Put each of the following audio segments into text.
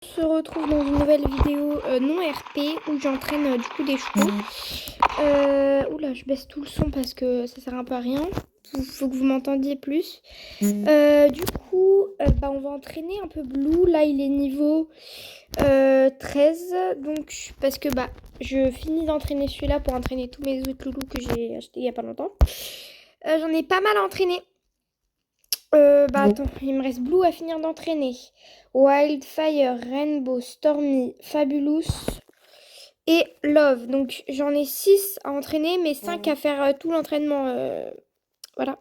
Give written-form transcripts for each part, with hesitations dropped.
On se retrouve dans une nouvelle vidéo non RP où j'entraîne du coup des chevaux. Oula, je baisse tout le son parce que ça sert un peu à rien. Faut que vous m'entendiez plus. Du coup, on va entraîner un peu Blue. Là, il est niveau 13. Donc, parce que je finis d'entraîner celui-là pour entraîner tous mes autres loulous que j'ai achetés il n'y a pas longtemps. J'en ai pas mal entraîné. Attends, il me reste Blue à finir d'entraîner. Wildfire, Rainbow, Stormy, Fabulous et Love. Donc j'en ai 6 à entraîner, mais 5 à faire tout l'entraînement. Voilà.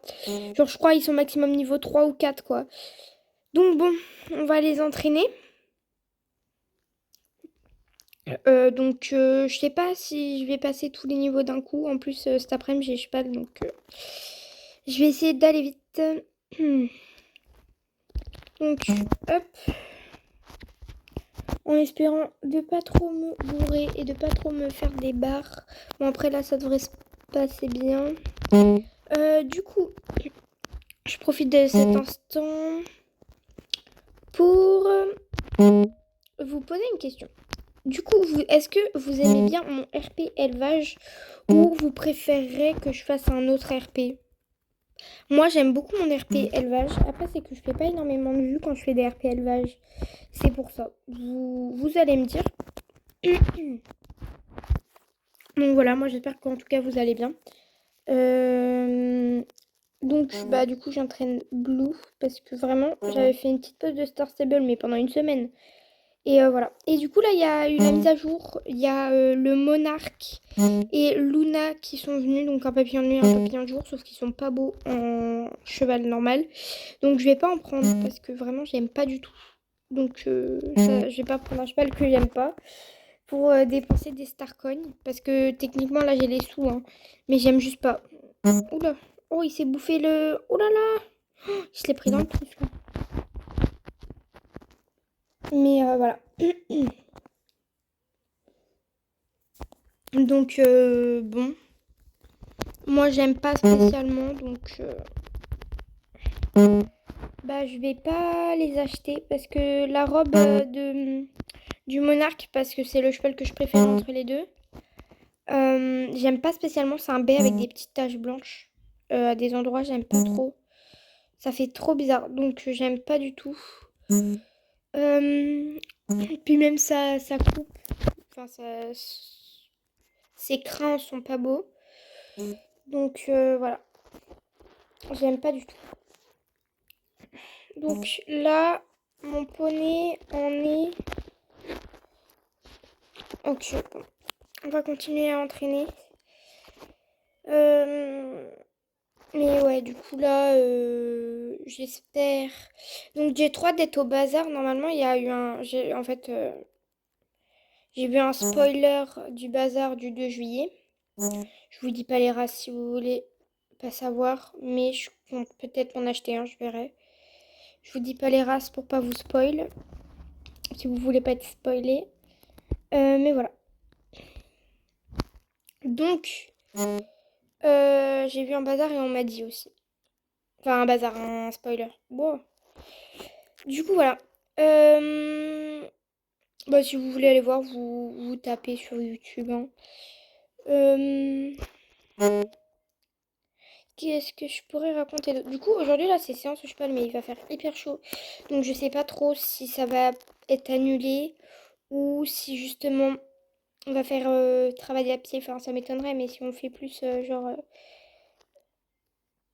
Genre je crois ils sont maximum niveau 3 ou 4 quoi. Donc bon, on va les entraîner. Je sais pas si je vais passer tous les niveaux d'un coup. En plus cet après-midi j'ai cheval donc je vais essayer d'aller vite. Donc hop. En espérant de pas trop me bourrer et de pas trop me faire des barres. Bon après là ça devrait se passer bien. Du coup, je profite de cet instant pour vous poser une question. Du coup, est-ce que vous aimez bien mon RP élevage ou vous préférez que je fasse un autre RP? Moi j'aime beaucoup mon RP élevage. Après c'est que je fais pas énormément de vues quand je fais des RP élevage. C'est pour ça. Vous allez me dire. Donc voilà, moi j'espère qu'en tout cas vous allez bien. Du coup j'entraîne Blue parce que vraiment j'avais fait une petite pause de Star Stable mais pendant une semaine. Et voilà. Et du coup là il y a eu la mise à jour. Il y a le Monarque et Luna qui sont venus. Donc un papillon de nuit, un papillon de jour. Sauf qu'ils sont pas beaux en cheval normal. Donc je vais pas en prendre parce que vraiment j'aime pas du tout. Donc je vais pas prendre un cheval que j'aime pas pour dépenser des Starcoins. Parce que techniquement, là, j'ai les sous. Hein, mais j'aime juste pas. Oula. Oh, il s'est bouffé le... Oh là là. Oh, je l'ai pris dans le truc, là. Mais voilà. Donc, bon. Moi, j'aime pas spécialement. Donc, je vais pas les acheter. Parce que la robe du monarque, parce que c'est le cheval que je préfère entre les deux. J'aime pas spécialement. C'est un B avec des petites taches blanches. À des endroits, j'aime pas trop. Ça fait trop bizarre. Donc, j'aime pas du tout. Puis même ça coupe. Enfin, ses crins sont pas beaux. Donc, voilà. J'aime pas du tout. Donc, là, mon poney en est... Ok, bon. On va continuer à entraîner. Mais ouais, du coup là, j'espère. Donc j'ai 3 d'être au bazar. Normalement, il y a eu un. J'ai vu un spoiler du bazar du 2 juillet. Je vous dis pas les races si vous voulez pas savoir, mais je compte peut-être m'en acheter un, je verrai. Je vous dis pas les races pour pas vous spoil, si vous voulez pas être spoilé. Mais voilà. Donc, j'ai vu un bazar et on m'a dit aussi. Enfin, un bazar, un spoiler. Bon. Du coup, voilà. Si vous voulez aller voir, vous tapez sur YouTube. Hein. Qu'est-ce que je pourrais raconter d'autre? Du coup, aujourd'hui, là, c'est séance au cheval, mais il va faire hyper chaud. Donc, je sais pas trop si ça va être annulé ou si justement on va faire travailler à pied. Enfin, ça m'étonnerait, mais si on fait plus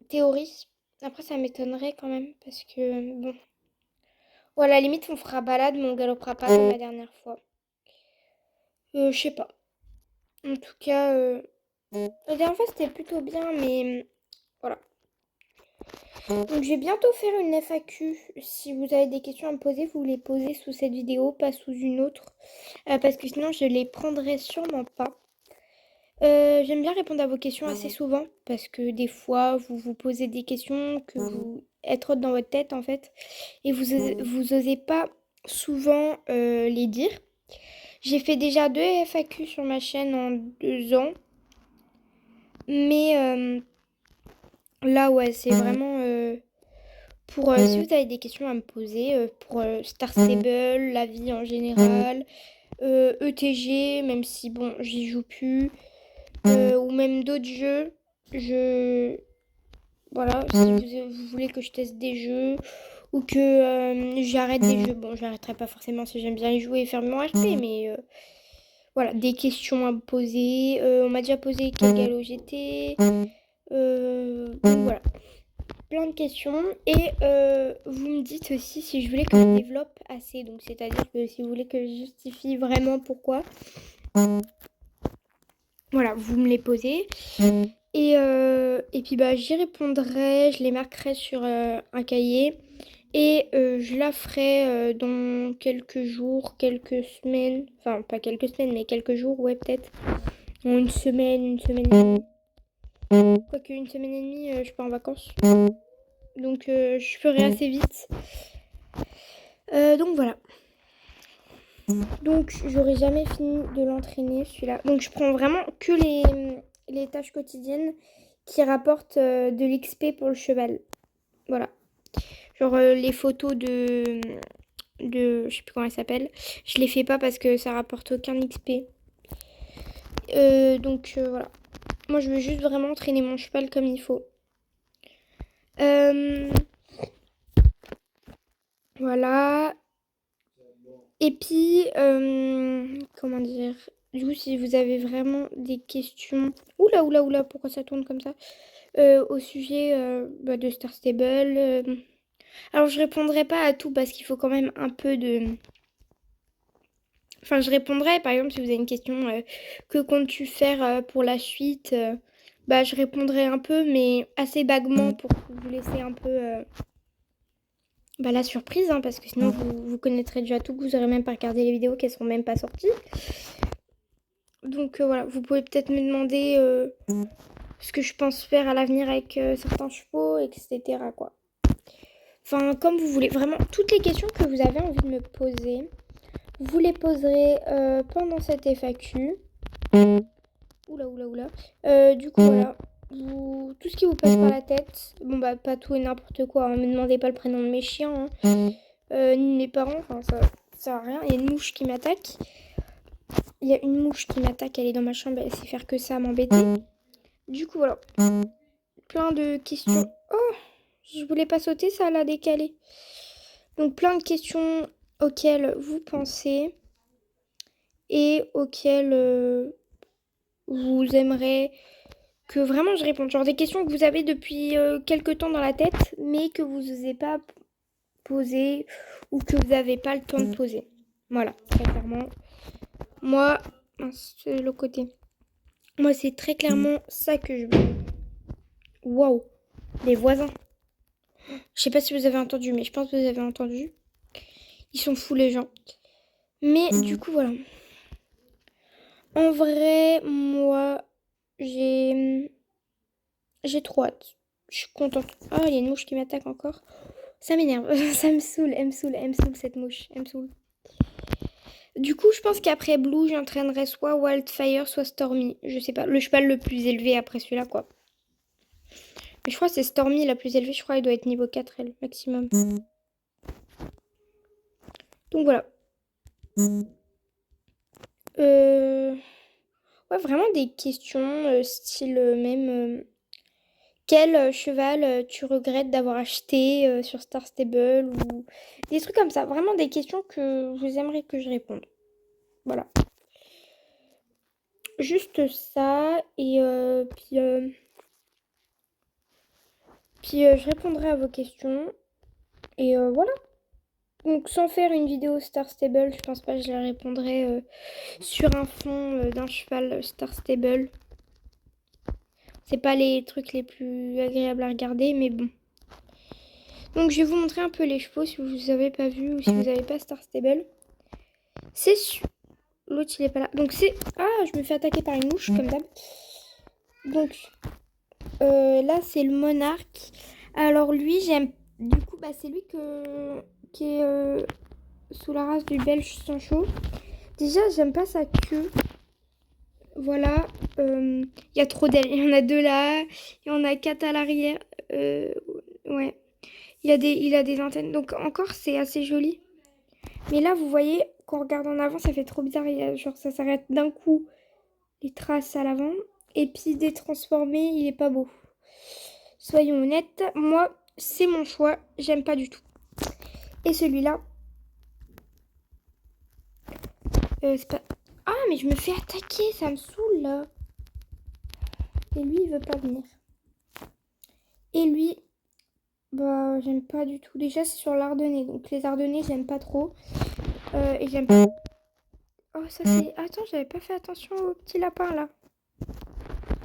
théorie. Après, ça m'étonnerait quand même parce que bon. Ou à la limite, on fera balade, mais on galopera pas comme la dernière fois. Je sais pas. En tout cas, la dernière fois, c'était plutôt bien, mais voilà. Donc, je vais bientôt faire une FAQ. Si vous avez des questions à me poser, vous les posez sous cette vidéo, pas sous une autre. Parce que sinon, je les prendrai sûrement pas. J'aime bien répondre à vos questions assez souvent parce que des fois vous vous posez des questions que vous êtes trop dans votre tête en fait et vous osez pas souvent les dire. J'ai fait déjà 2 FAQ sur ma chaîne en 2 ans, mais là ouais c'est vraiment pour si vous avez des questions à me poser pour Star Stable, la vie en général, ETG, même si bon, j'y joue plus, ou même d'autres jeux. Voilà, si vous voulez que je teste des jeux ou que j'arrête des jeux. Bon, j'arrêterai pas forcément si j'aime bien y jouer et faire mon RP, mais voilà, des questions à me poser. On m'a déjà posé quel galop j'étais. Donc voilà, plein de questions. Et vous me dites aussi si je voulais que je développe assez. Donc c'est-à-dire que si vous voulez que je justifie vraiment pourquoi. Voilà, vous me les posez. Et puis bah j'y répondrai, je les marquerai sur un cahier. Et je la ferai dans quelques jours, quelques semaines. Enfin, pas quelques semaines, mais quelques jours, ouais, peut-être. En une semaine et demie. Quoique une semaine et demie, je pars en vacances. Donc je ferai assez vite. Donc voilà. Donc j'aurai jamais fini de l'entraîner celui-là. Donc je prends vraiment que les tâches quotidiennes qui rapportent de l'XP pour le cheval. Voilà. Genre les photos de je sais plus comment elle s'appelle. Je les fais pas parce que ça rapporte aucun XP. Donc voilà. Moi je veux juste vraiment entraîner mon cheval comme il faut. Voilà. Et puis comment dire. Du coup si vous avez vraiment des questions. Oula, pourquoi ça tourne comme ça au sujet de Star Stable. Alors je répondrai pas à tout parce qu'il faut quand même un peu de. Enfin, je répondrai, par exemple, si vous avez une question, que comptes-tu faire pour la suite bah, je répondrai un peu, mais assez vaguement pour vous laisser un peu la surprise, hein, parce que sinon vous connaîtrez déjà tout, que vous n'aurez même pas regardé les vidéos, qu'elles seront même pas sorties. Donc voilà, vous pouvez peut-être me demander ce que je pense faire à l'avenir avec certains chevaux, etc. quoi. Enfin, comme vous voulez. Vraiment, toutes les questions que vous avez envie de me poser, vous les poserez pendant cette FAQ. Oula. Du coup, voilà. Tout ce qui vous passe par la tête. Bon, bah, pas tout et n'importe quoi. Ne me demandez pas le prénom de mes chiens. Ni de mes parents. Enfin, ça sert à rien. Il y a une mouche qui m'attaque. Elle est dans ma chambre. Elle sait faire que ça, m'embêter. Du coup, voilà. Plein de questions. Oh, je voulais pas sauter, ça l'a décalé. Donc, plein de questions auxquelles vous pensez. Et auxquelles vous aimeriez que vraiment je réponde. Genre des questions que vous avez depuis quelques temps dans la tête, mais que vous n'osez pas poser ou que vous n'avez pas le temps de poser. Voilà, très clairement. Moi, c'est le côté. Moi, c'est très clairement ça que je veux. Waouh, les voisins. Je sais pas si vous avez entendu, mais je pense que vous avez entendu. Ils sont fous les gens. Mais du coup, voilà. En vrai, moi, j'ai trop hâte. Je suis contente. Oh, il y a une mouche qui m'attaque encore. Ça m'énerve. Ça me saoule. Elle me saoule cette mouche. Elle me saoule. Du coup, je pense qu'après Blue, j'entraînerai soit Wildfire, soit Stormy. Je sais pas. Le cheval le plus élevé après celui-là, quoi. Mais je crois que c'est Stormy la plus élevée. Je crois qu'elle doit être niveau 4, elle, maximum. Donc voilà. Ouais, vraiment des questions style même... quel cheval tu regrettes d'avoir acheté sur Star Stable ou des trucs comme ça. Vraiment des questions que vous aimeriez que je réponde. Voilà. Juste ça. Et puis je répondrai à vos questions. Et voilà. Donc sans faire une vidéo Star Stable, je pense pas que je la répondrai sur un fond d'un cheval Star Stable. C'est pas les trucs les plus agréables à regarder, mais bon. Donc je vais vous montrer un peu les chevaux si vous avez pas vu ou si vous n'avez pas Star Stable. C'est sûr. L'autre il est pas là. Donc c'est... Ah, je me fais attaquer par une mouche comme d'hab. Donc là c'est le monarque. Alors lui j'aime... Du coup bah c'est lui qui est sous la race du belge Sancho. Déjà j'aime pas sa queue. Voilà. Il y a trop d'ailes. Il y en a 2 là. Il y en a 4 à l'arrière. Ouais. Il a des antennes. Donc encore, c'est assez joli. Mais là, vous voyez, quand on regarde en avant, ça fait trop bizarre. Genre, ça s'arrête d'un coup, les traces à l'avant. Et puis, détransformé, il est pas beau. Soyons honnêtes, moi, c'est mon choix. J'aime pas du tout. Et celui-là, c'est pas... Ah, mais je me fais attaquer, ça me saoule, là. Et lui, il veut pas venir. Et lui, bah, j'aime pas du tout. Déjà, c'est sur l'Ardennais. Donc, les Ardennais, j'aime pas trop. Et j'aime pas... Oh, ça, c'est... Attends, j'avais pas fait attention au petit lapin, là.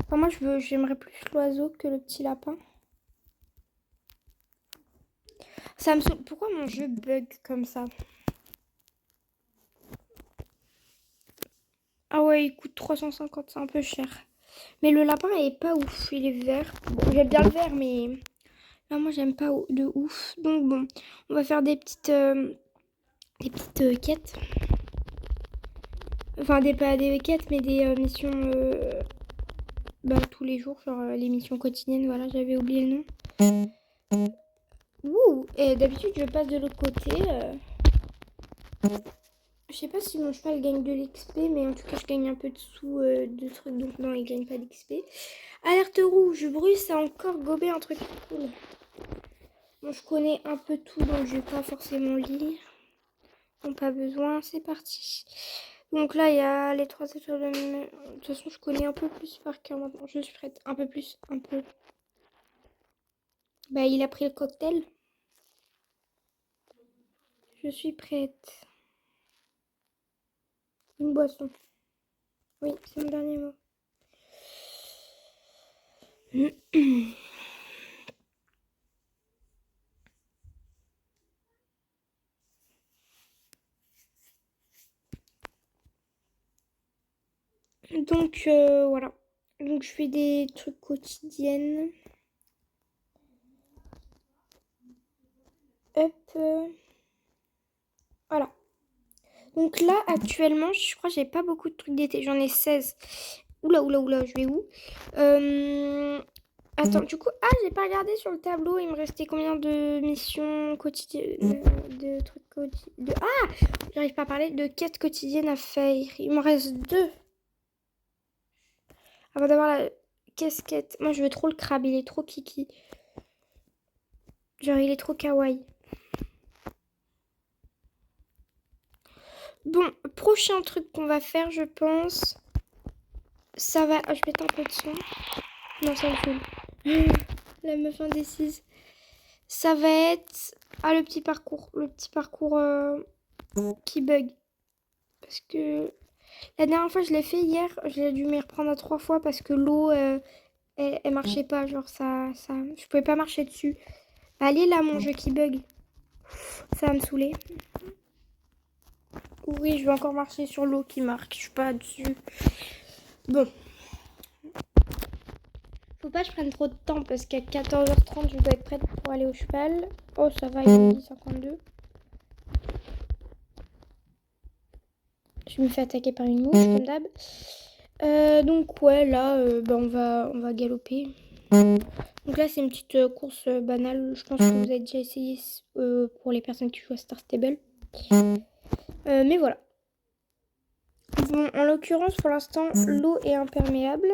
Enfin, moi, j'aimerais plus l'oiseau que le petit lapin. Ça me saoule. Pourquoi mon jeu bug comme ça? Ah ouais, il coûte 350, c'est un peu cher. Mais le lapin est pas ouf, il est vert. Bon, j'aime bien le vert, mais là, moi, j'aime pas de ouf. Donc bon, on va faire des petites quêtes. Enfin, pas des quêtes, mais des missions tous les jours, genre les missions quotidiennes. Voilà, j'avais oublié le nom. Ouh, et d'habitude, je passe de l'autre côté. Je sais pas si mon cheval gagne de l'XP, mais en tout cas, je gagne un peu de sous de trucs. Donc non, il gagne pas d'XP. Alerte rouge, Bruce a encore gobé un truc cool. Bon, je connais un peu tout, donc je vais pas forcément lire. Non, pas besoin, c'est parti. Donc là, il y a les 3 étoiles de... De toute façon, je connais un peu plus par cœur maintenant. Je suis prête. Un peu plus, un peu. Bah, il a pris le cocktail. Je suis prête. Une boisson. Oui, c'est mon dernier mot. Donc, voilà. Donc, je fais des trucs quotidiennes. Hop. Voilà. Donc là, actuellement, je crois que j'ai pas beaucoup de trucs d'été. J'en ai 16. Oula, je vais où? Attends, du coup... Ah, j'ai pas regardé sur le tableau. Il me restait combien de missions quotidiennes? De trucs quotidiens... Ah! J'arrive pas à parler. De quêtes quotidiennes à faire. Il me reste 2. Avant d'avoir la casquette. Moi, je veux trop le crabe. Il est trop kiki. Genre, il est trop kawaii. Bon, prochain truc qu'on va faire, je pense... Ça va... Ah, je vais mettre un peu de son. Non, ça me saoule. La meuf indécise. Ça va être... Ah, le petit parcours. Le petit parcours qui bug. Parce que... La dernière fois, je l'ai fait hier. J'ai dû m'y reprendre à 3 fois parce que l'eau, elle marchait pas. Genre, je pouvais pas marcher dessus. Allez là, mon jeu qui bug. Ça va me saouler. Oui, je vais encore marcher sur l'eau qui marque. Je suis pas dessus. Bon. Faut pas que je prenne trop de temps parce qu'à 14h30, je dois être prête pour aller au cheval. Oh, ça va, il est 52. Je me fais attaquer par une mouche, comme d'hab. Donc, ouais, là, on va galoper. Donc là, c'est une petite course banale. Je pense que vous avez déjà essayé pour les personnes qui jouent à Star Stable. Mais voilà. Bon, en l'occurrence, pour l'instant, l'eau est imperméable.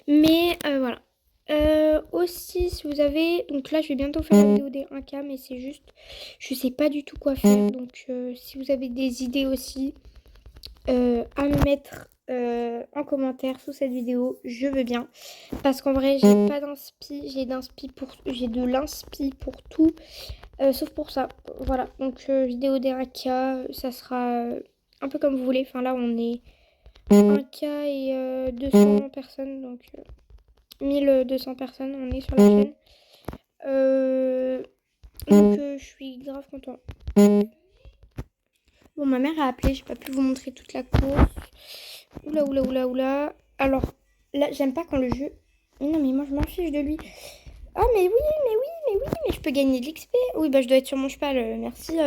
Mais voilà. Aussi, si vous avez... Donc là, je vais bientôt faire la vidéo des 1K, mais c'est juste... Je sais pas du tout quoi faire. Donc, si vous avez des idées aussi à me mettre en commentaire sous cette vidéo, je veux bien. Parce qu'en vrai, j'ai pas d'inspi. J'ai de l'inspi pour tout. Sauf pour ça. Voilà. Donc, vidéo des 1K, ça sera un peu comme vous voulez. Enfin, là, on est 1K et 200 personnes. Donc... 1200 personnes, on est sur la chaîne. Donc je suis grave contente. Bon, ma mère a appelé, j'ai pas pu vous montrer toute la course. Oula. Alors, là, j'aime pas quand le jeu... Non, mais moi, je m'en fiche de lui. Ah, mais oui, mais je peux gagner de l'XP. Oui, bah, je dois être sur mon cheval, merci.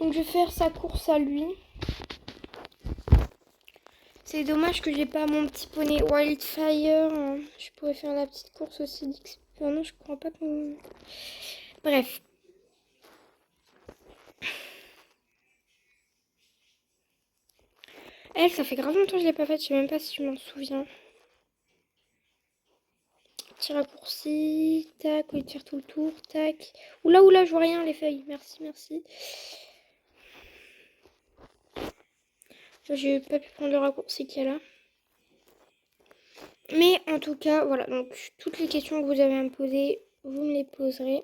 Donc je vais faire sa course à lui. C'est dommage que j'ai pas mon petit poney Wildfire. Je pourrais faire la petite course aussi d'XP. Non, je crois pas qu'on... Bref. Elle, ça fait grave longtemps que je l'ai pas faite. Je sais même pas si je m'en souviens. Petit raccourci. Tac, oui, tire tout le tour. Tac. Oula, oula, je vois rien les feuilles. Merci, merci. J'ai pas pu prendre le raccourci qu'il y a là. Mais en tout cas, voilà. Donc, toutes les questions que vous avez à me poser, vous me les poserez.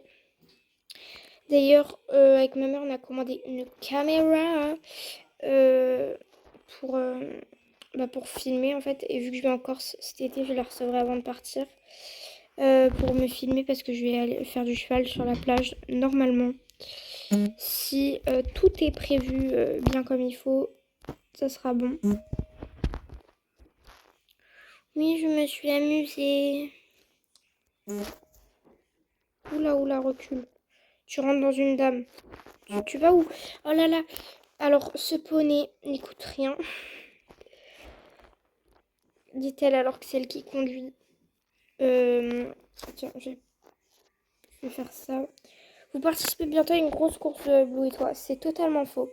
D'ailleurs, avec ma mère, on a commandé une caméra pour filmer en fait. Et vu que je vais en Corse cet été, je la recevrai avant de partir pour me filmer parce que je vais aller faire du cheval sur la plage normalement. Si tout est prévu bien comme il faut, ça sera bon. Oui, je me suis amusée. Oula, oula, recule. Tu rentres dans une dame. Tu vas où? Oh là là. Alors, ce poney n'écoute rien. Dit-elle alors que c'est elle qui conduit. Tiens, je vais faire ça. Vous participez bientôt à une grosse course Blue et toi. C'est totalement faux.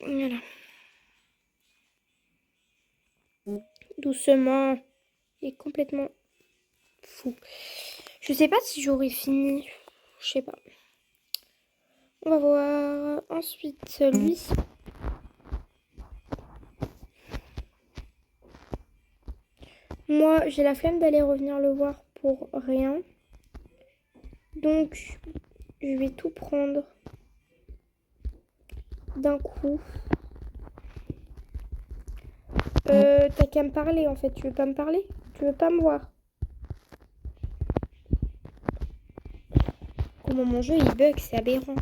Voilà. Doucement. Il est complètement fou. Je sais pas si j'aurais fini. Je sais pas. On va voir. Ensuite, lui. Moi, j'ai la flemme d'aller revenir le voir pour rien. Donc, je vais tout prendre d'un coup. T'as qu'à me parler en fait. Tu veux pas me parler? Tu veux pas me voir? Comment mon jeu il bug, c'est aberrant.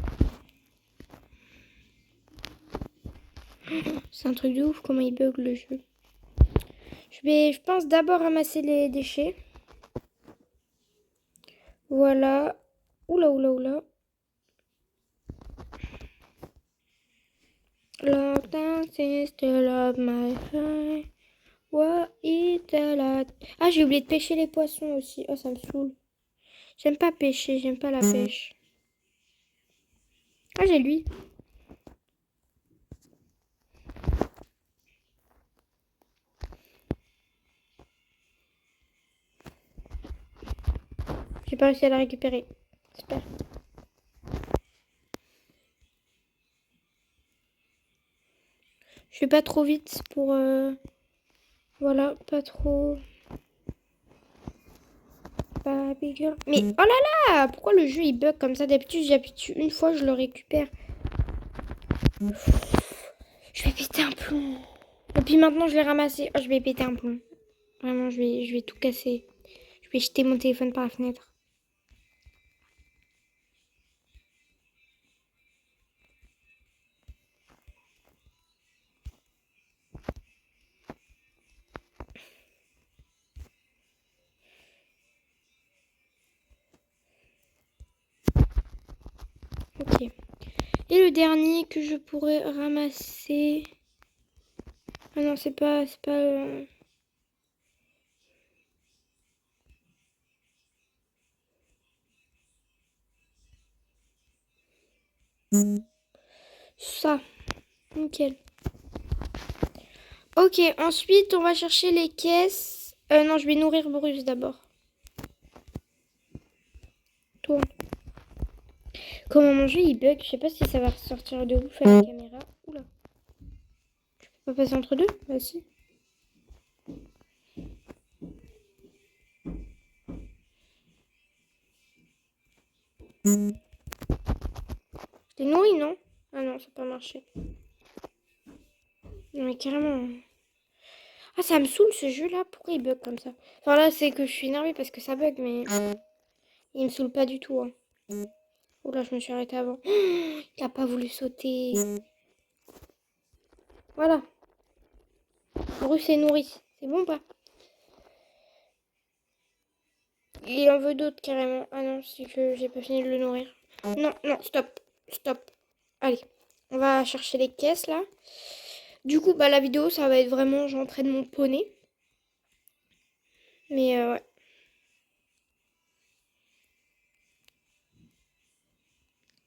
C'est un truc de ouf comment il bug le jeu. Je pense d'abord ramasser les déchets. Voilà. Oula, oula, oula. Love dances still of my heart. What is that? Ah, j'ai oublié de pêcher les poissons aussi. Oh, ça me saoule. J'aime pas pêcher, j'aime pas la pêche. Ah, j'ai lui. J'ai pas réussi à la récupérer. J'espère. Je vais pas trop vite pour... Voilà, pas trop... Baby girl. Mais oh là là! Pourquoi le jeu il bug comme ça? D'habitude j'appuie dessus une fois, je le récupère. Je vais péter un plomb. Et puis maintenant je l'ai ramassé. Oh, je vais péter un plomb. Vraiment, je vais tout casser. Je vais jeter mon téléphone par la fenêtre. Ok. Et le dernier que je pourrais ramasser... Ah non, c'est pas... Ça. Nickel. Ok, ensuite on va chercher les caisses. Non, je vais nourrir Bruce d'abord. Tourne. Comment mon jeu il bug, je sais pas si ça va ressortir de ouf à la caméra. Oula. Je peux pas passer entre deux? Bah si. Je l'ai nourri, non? Ah non, ça n'a pas marché. Non mais carrément. Ah, ça me saoule ce jeu là, pourquoi il bug comme ça? Enfin là c'est que je suis énervée parce que ça bug, mais il me saoule pas du tout. Hein. Oula, je me suis arrêtée avant. Il a pas voulu sauter. Voilà. Bruce est nourri. C'est bon ou pas? Il en veut d'autres carrément. Ah non, c'est que j'ai pas fini de le nourrir. Non, non, stop. Stop. Allez, on va chercher les caisses là. Du coup, bah la vidéo, ça va être vraiment j'entraîne mon poney. Mais ouais.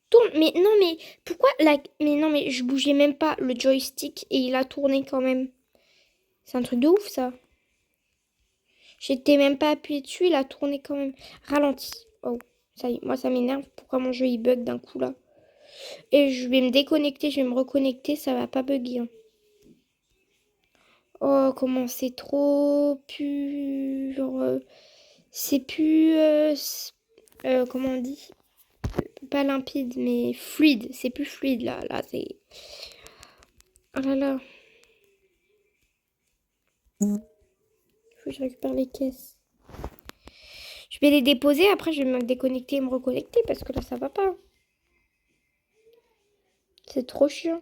Tourne, mais non, mais pourquoi la... Mais non, mais je bougeais même pas le joystick et il a tourné quand même. C'est un truc de ouf ça. J'étais même pas appuyé dessus, il a tourné quand même. Ralenti. Oh, ça y est, moi ça m'énerve. Pourquoi mon jeu il bug d'un coup là? Et je vais me déconnecter, je vais me reconnecter, ça va pas bugger, hein. Oh, comment c'est trop pur. C'est plus... comment on dit? Pas limpide, mais fluide. C'est plus fluide là. Là, c'est... Oh là là. Faut que je récupère les caisses. Je vais les déposer, après je vais me déconnecter et me reconnecter parce que là ça va pas. C'est trop chiant.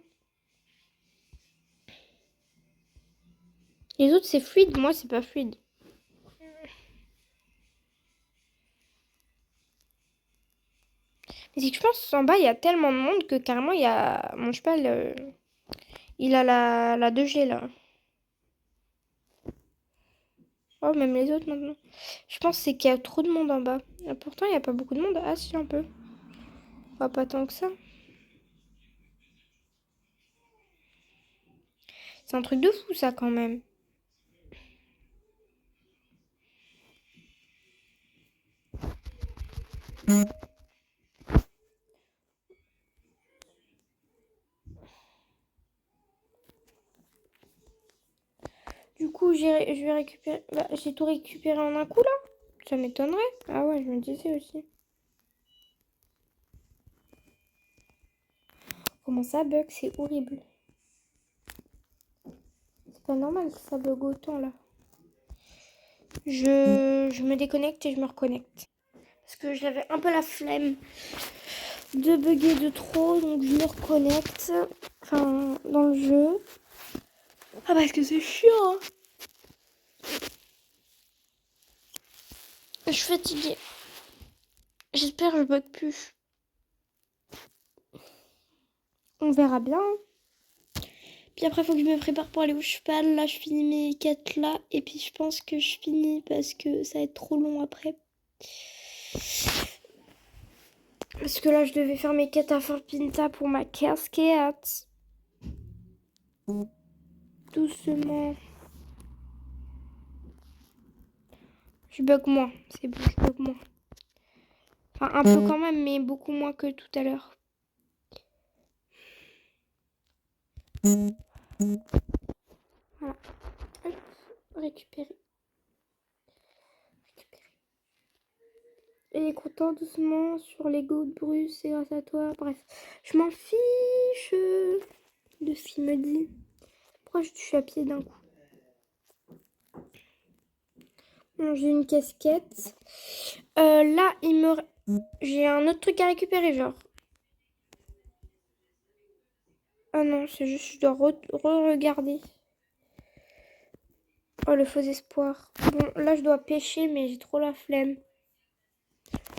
Les autres c'est fluide, moi c'est pas fluide. Mais c'est que je pense qu'en bas il y a tellement de monde que carrément il y a... Mon cheval, il a la 2G là. Oh, même les autres maintenant. Je pense que c'est qu'il y a trop de monde en bas. Et pourtant il n'y a pas beaucoup de monde. Ah si, un peu. Oh, pas tant que ça. C'est un truc de fou ça quand même. Du coup, je vais récupérer... Bah, j'ai tout récupéré en un coup là. Ça m'étonnerait. Ah ouais, je me disais aussi. Comment ça bug? C'est horrible. C'est pas normal que ça bug autant là. Je me déconnecte et je me reconnecte. Parce que j'avais un peu la flemme de bugger de trop, donc je me reconnecte. Enfin, dans le jeu. Ah, parce que c'est chiant, hein. Je suis fatiguée. J'espère que je bug plus. On verra bien. Puis après, il faut que je me prépare pour aller au cheval. Là, je finis mes quêtes là. Et puis, je pense que je finis parce que ça va être trop long après. Parce que là, je devais faire mes quêtes à Fort Pinta pour ma casquette. Doucement. Je bug moins. C'est bon, je bug moins. Enfin, un peu quand même, mais beaucoup moins que tout à l'heure. Voilà. Hop, récupérer. Et content doucement sur l'ego de Bruce, c'est grâce à toi. Bref, je m'en fiche de ce qu'il me dit. Pourquoi je suis à pied d'un coup? Bon, j'ai une casquette. Là, j'ai un autre truc à récupérer, genre. Ah non, c'est juste, je dois re-regarder. Oh, le faux espoir. Bon, là, je dois pêcher, mais j'ai trop la flemme.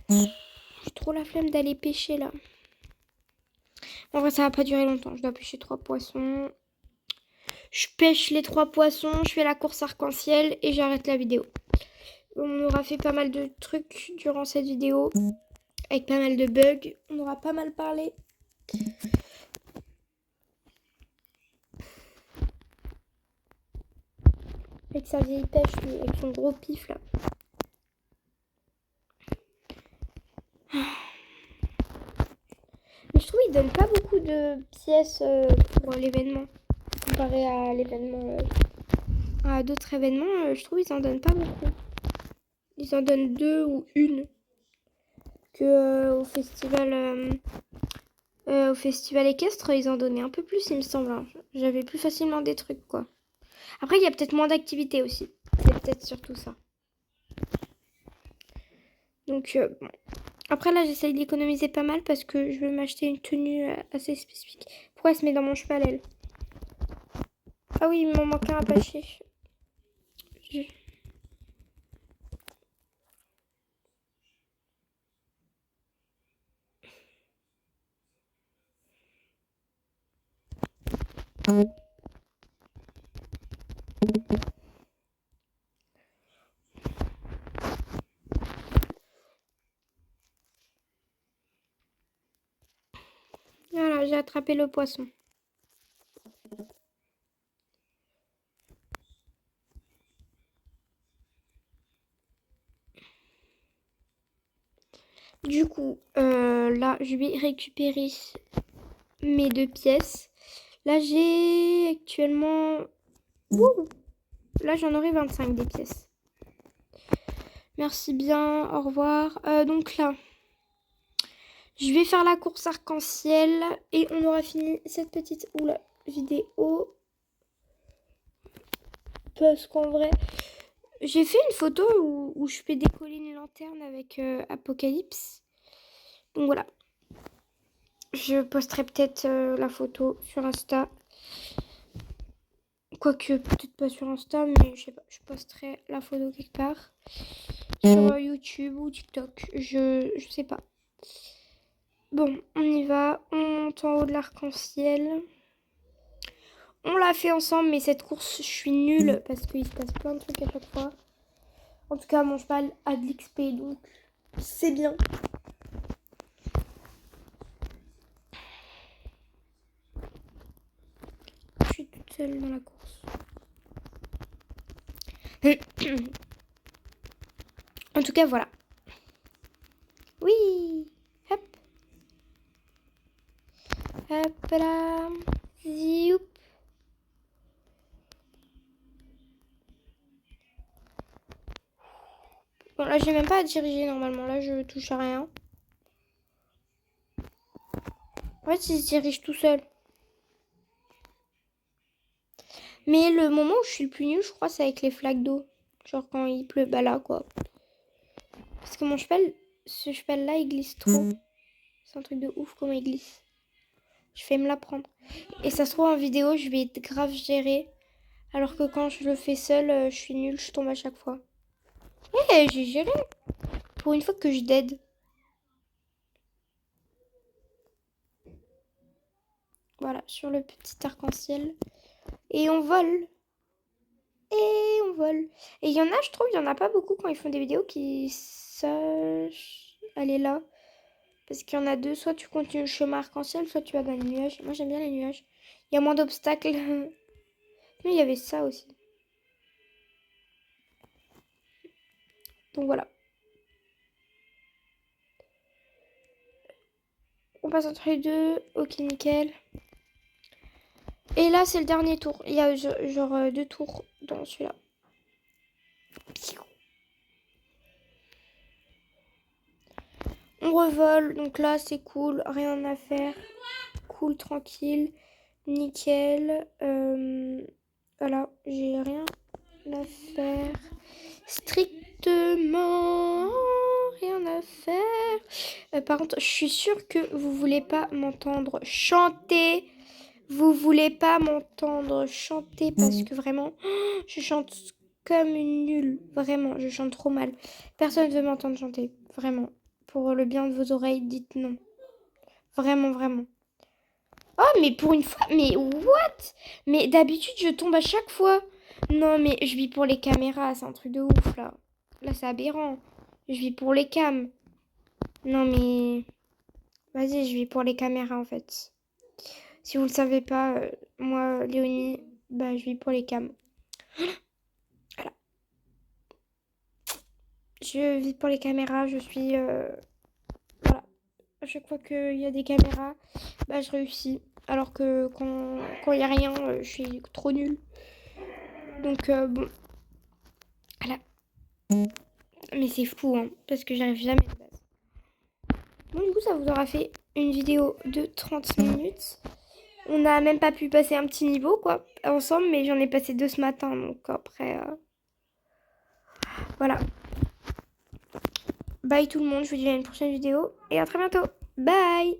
J'ai trop la flemme d'aller pêcher, là. En vrai, ça va pas durer longtemps. Je dois pêcher 3 poissons. Je pêche les 3 poissons, je fais la course arc-en-ciel et j'arrête la vidéo. On aura fait pas mal de trucs durant cette vidéo. Avec pas mal de bugs. On aura pas mal parlé. Avec sa vieille pêche, lui, avec son gros pif, là. Mais je trouve qu'il donne pas beaucoup de pièces pour l'événement. Comparé à l'événement... à d'autres événements, je trouve qu'ils en donnent pas beaucoup. Ils en donnent 2 ou 1. Que au festival équestre, ils en donnaient un peu plus, il me semble, hein. J'avais plus facilement des trucs, quoi. Après, il y a peut-être moins d'activités aussi. C'est peut-être surtout ça. Donc, bon. Après, là, j'essaye d'économiser pas mal parce que je veux m'acheter une tenue assez spécifique. Pourquoi elle se met dans mon cheval, elle? Ah oui, il m'en manque un à pêcher. Voilà, j'ai attrapé le poisson. Du coup, là, je vais récupérer mes 2 pièces. Là, j'ai actuellement... Ouh, là, j'en aurai 25 des pièces. Merci bien, au revoir. Donc là, je vais faire la course arc-en-ciel et on aura fini cette petite vidéo. Parce qu'en vrai, j'ai fait une photo où je fais décoller une lanterne avec Apocalypse. Donc voilà. Je posterai peut-être la photo sur Insta. Quoique, peut-être pas sur Insta, mais je sais pas. Je posterai la photo quelque part. Sur YouTube ou TikTok. Je sais pas. Bon, on y va. On monte en haut de l'arc-en-ciel. On l'a fait ensemble, mais cette course, je suis nulle parce qu'il se passe plein de trucs à chaque fois. En tout cas, mon cheval a de l'XP, donc c'est bien. Je suis toute seule dans la course. En tout cas, voilà. Oui. Hop. Hop là. Zioup. Bon, là, j'ai même pas à diriger normalement. Là, je touche à rien. En fait, il se dirige tout seul. Mais le moment où je suis le plus nul, je crois, c'est avec les flaques d'eau. Genre quand il pleut, bah là, quoi. Parce que mon cheval, ce cheval-là, il glisse trop. C'est un truc de ouf comment il glisse. Je vais me l'apprendre. Et ça se trouve en vidéo, je vais être grave gérée. Alors que quand je le fais seule, je suis nulle, je tombe à chaque fois. Eh, j'ai géré. Pour une fois que je dead. Voilà, sur le petit arc-en-ciel. Et on vole. Et on vole. Et il y en a, je trouve, il y en a pas beaucoup quand ils font des vidéos qui sachent aller là. Parce qu'il y en a deux, soit tu continues le chemin arc-en-ciel, soit tu vas dans les nuages. Moi, j'aime bien les nuages. Il y a moins d'obstacles. Mais il y avait ça aussi. Donc voilà. On passe entre les deux. Ok, nickel. Et là, c'est le dernier tour. Il y a genre 2 tours dans celui-là. On revole. Donc là, c'est cool. Rien à faire. Cool, tranquille. Nickel. Voilà, j'ai rien à faire. Strictement rien à faire. Par contre, je suis sûre que vous voulez pas m'entendre chanter. Vous voulez pas m'entendre chanter parce que vraiment, je chante comme une nulle. Vraiment, je chante trop mal. Personne ne veut m'entendre chanter. Vraiment. Pour le bien de vos oreilles, dites non. Vraiment, vraiment. Oh, mais pour une fois, mais what? Mais d'habitude, je tombe à chaque fois. Non, mais je vis pour les caméras, c'est un truc de ouf, là. Là, c'est aberrant. Je vis pour les cams. Non, mais... Vas-y, je vis pour les caméras, en fait. Si vous le savez pas, moi, Léonie, bah, je vis pour les cams. Voilà. Je vis pour les caméras, je suis... Voilà. À chaque fois qu'il y a des caméras, bah, je réussis. Alors que quand il n'y a rien, je suis trop nulle. Donc, bon. Voilà. Mais c'est fou, hein, parce que j'arrive jamais de base. Bon, du coup, ça vous aura fait une vidéo de 30 minutes. On n'a même pas pu passer un petit niveau, quoi, ensemble, mais j'en ai passé 2 ce matin, donc après... Voilà. Bye tout le monde, je vous dis à une prochaine vidéo, et à très bientôt. Bye!